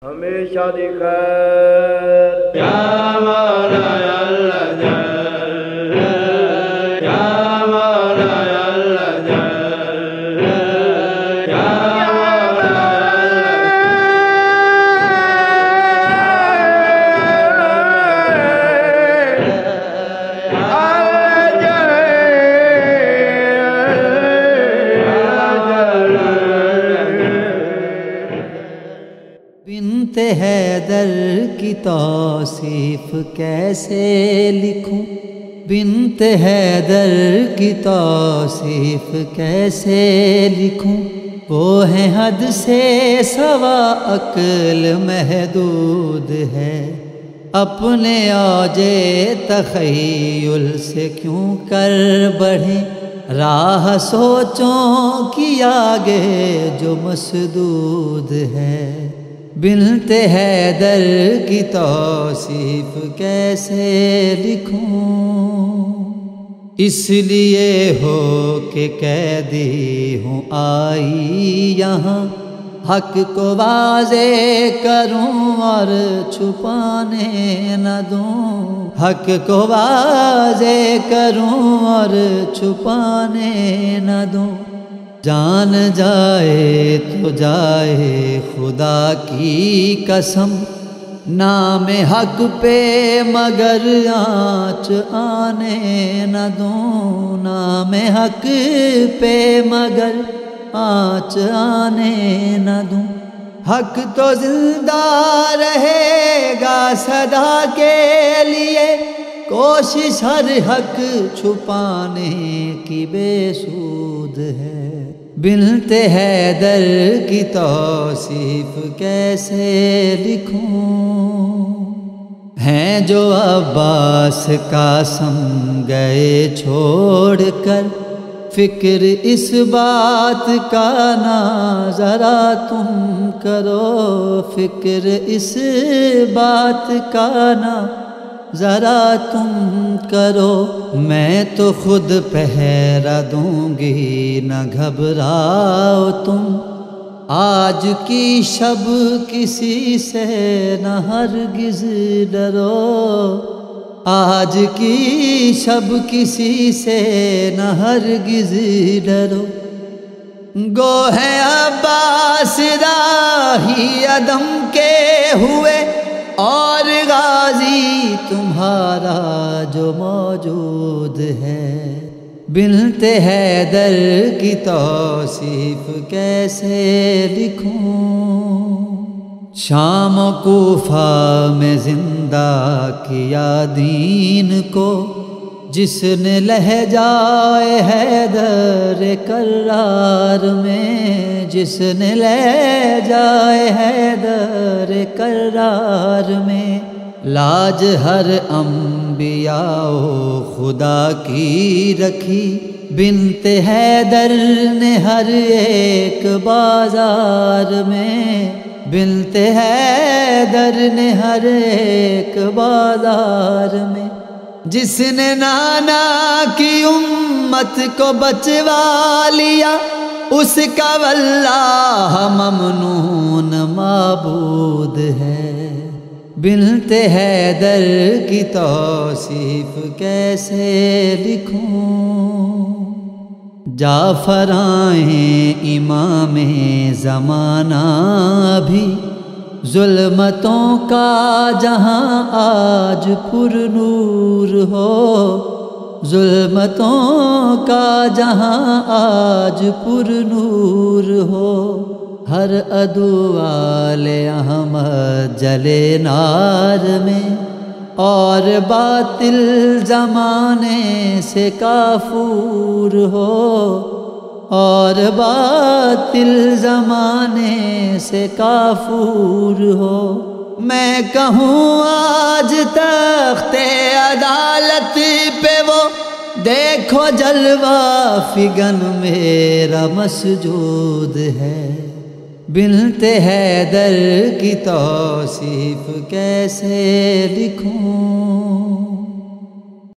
ہمیشہ دی خیر یا مولا اللہ جل یا مولا اللہ جل یا بنت حیدر کی توصیف کیسے لکھوں، بنت حیدر کی توصیف کیسے لکھوں، وہ ہے حد سے سوا عقل محدود ہے، اپنے اوج تخیل سے کیوں کر بڑھیں راہ سوچوں کی آگے جو مسدود ہے، بنت حیدر کی توصیف کیسے لکھوں، اس لیے ہو کہ قیدی ہوں آئی یہاں، حق کو واضح کروں اور چھپانے نہ دوں، حق کو واضح کروں اور چھپانے نہ دوں، جان جائے تو جائے خدا کی قسم، نام حق پہ مگر آنچ آنے نہ دوں، نام حق پہ مگر آنچ آنے نہ دوں، حق تو زندہ رہے گا سدا کے لیے، کوشش ہر حق چھپانے کی بے سود ہے، بنت حیدر کی توصیف کیسے لکھوں، ہیں جو عباس قاسم گئے چھوڑ کر، فکر اس بات کا نہ ذرا تم کرو، فکر اس بات کا نہ ذرا تم کرو، میں تو خود پہرا دوں گی نہ گھبراؤ تم، آج کی شب کسی سے نہ ہرگز ڈرو، آج کی شب کسی سے نہ ہرگز ڈرو، گو ہے عباس راہی عدم کے ہوئے، اور غازی تمہارا جو موجود ہے، بنت حیدر کی توصیف کیسے لکھوں، شام و کوفہ میں زندہ کیا دین کو، جس نے لہجائے حیدر کرار میں، جس نے لہجائے حیدر کرار میں، لاج ہر انبیاء و خدا کی رکھی، بنت حیدر نے ہر ایک بازار میں، بنت حیدر نے ہر ایک بازار میں، جس نے نانا کی امت کو بچوا لیا، اس کا واللہ ممنون معبود ہے، بنت حیدر کی توصیف کیسے لکھوں، جعفرائیں امام زمانہ بھی، ظلمتوں کا جہاں آج پر نور ہو، ظلمتوں کا جہاں آج پر نور ہو، ہر عدو آل احمد جلے نار میں، اور باطل زمانے سے کافور ہو، اور باطل زمانے سے کافور ہو، میں کہوں آج تخت عدالت پہ وہ دیکھو جلوہ فگن میرا مسجود ہے، بنت حیدر کی توصیف کیسے لکھوں۔